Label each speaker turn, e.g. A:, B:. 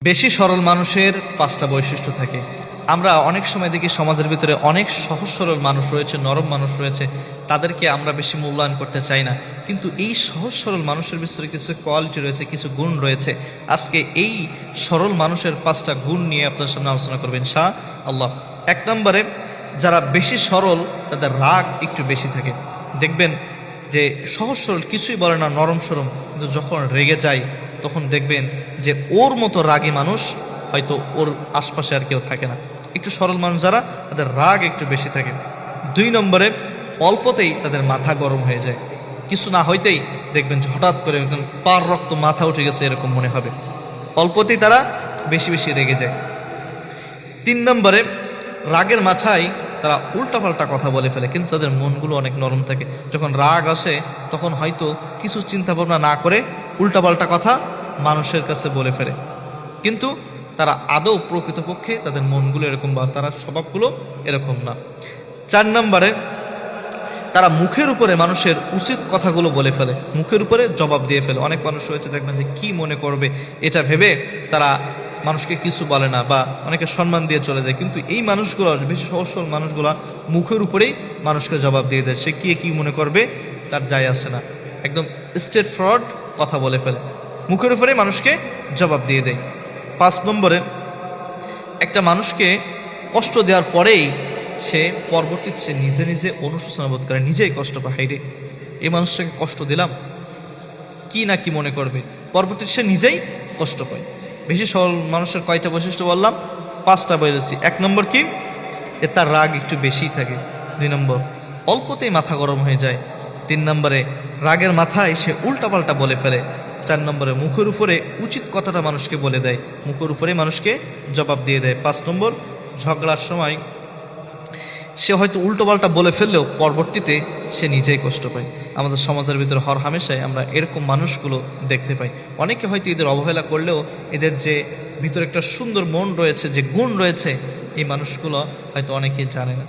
A: বেশি সরল মানুষের পাঁচটা বৈশিষ্ট্য থাকে। আমরা অনেক সময় দেখি সমাজের ভিতরে অনেক সহজ সরল মানুষ রয়েছে, নরম মানুষ রয়েছে, তাদেরকে আমরা বেশি মূল্যায়ন করতে চাই না। কিন্তু এই সহজ সরল মানুষের ভিতরে কিছু কোয়ালিটি রয়েছে, কিছু গুণ রয়েছে। আজকে এই সরল মানুষের পাঁচটা গুণ নিয়ে আপনার সামনে আলোচনা করবেন ইনশাআল্লাহ। এক নম্বরে, যারা বেশি সরল তাদের রাগ একটু বেশি থাকে। দেখবেন যে সহজ সরল কিছুই বলে না, নরম সরম, কিন্তু যখন রেগে যায় তখন দেখবেন যে ওর মতো রাগী মানুষ হয়তো ওর আশপাশে আর কেউ থাকে না। একটু সরল মানুষ যারা, তাদের রাগ একটু বেশি থাকে। দুই নম্বরে, অল্পতেই তাদের মাথা গরম হয়ে যায়। কিছু না হইতেই দেখবেন যে হঠাৎ করে পার রক্ত মাথা উঠে গেছে এরকম মনে হবে। অল্পতেই তারা বেশি বেশি রেগে যায়। তিন নম্বরে, রাগের মাথায় তারা উল্টাপাল্টা কথা বলে ফেলে, কিন্তু তাদের মনগুলো অনেক নরম থাকে। যখন রাগ আসে তখন হয়তো কিছু চিন্তা ভাবনা না করে উল্টাপাল্টা কথা মানুষের কাছে বলে ফেলে, কিন্তু তারা আদৌ প্রকৃতপক্ষে তাদের মনগুলো এরকম বা তারা স্বভাবগুলো এরকম না। চার নম্বরে, তারা মুখের উপরে মানুষের উচিত কথাগুলো বলে ফেলে, মুখের উপরে জবাব দিয়ে ফেলে। অনেক মানুষ রয়েছে দেখবেন যে কি মনে করবে এটা ভেবে তারা মানুষকে কিছু বলে না বা অনেকে সম্মান দিয়ে চলে যায়। কিন্তু এই মানুষগুলো, বেশি সহজ সরল মানুষগুলা মুখের উপরেই মানুষকে জবাব দিয়ে দেয়। সে কি মনে করবে তার যায় আসে না, একদম স্ট্রেট ফরওয়ার্ড কথা বলে ফেলে, মুখের উপরে মানুষকে জবাব দিয়ে দেয়। পাঁচ নম্বরে, একটা মানুষকে কষ্ট দেওয়ার পরেই সে পরবর্তীতে সে নিজে নিজে অনুশোচনা বোধ করে, নিজেই কষ্ট পায়, হাইরে এই মানুষটাকে কষ্ট দিলাম, কি না কি মনে করবে, পরবর্তীতে সে নিজেই কষ্ট পায়। বেশি সরল মানুষের কয়টা বৈশিষ্ট্য বললাম? পাঁচটা বলেছি। এক নম্বর কি, তার রাগ একটু বেশিই থাকে। দুই নম্বর, অল্পতেই মাথা গরম হয়ে যায়। তিন নম্বরে, রাগের মাথায় সে উল্টাপাল্টা বলে ফেলে। চার নম্বরে, মুখের উপরে উচিত কথাটা মানুষকে বলে দেয়, মুখের উপরে মানুষকে জবাব দিয়ে দেয়। পাঁচ নম্বর, ঝগড়ার সময় সে হয়তো উল্টোপাল্টা বলে ফেললেও পরবর্তীতে সে নিজেই কষ্ট পায়। আমাদের সমাজের ভিতরে হর হামেশাই আমরা এরকম মানুষগুলো দেখতে পাই। অনেকে হয়তো এদের অবহেলা করলেও এদের যে ভিতরে একটা সুন্দর মন রয়েছে, যে গুণ রয়েছে, এই মানুষগুলো হয়তো অনেকেই জানে না।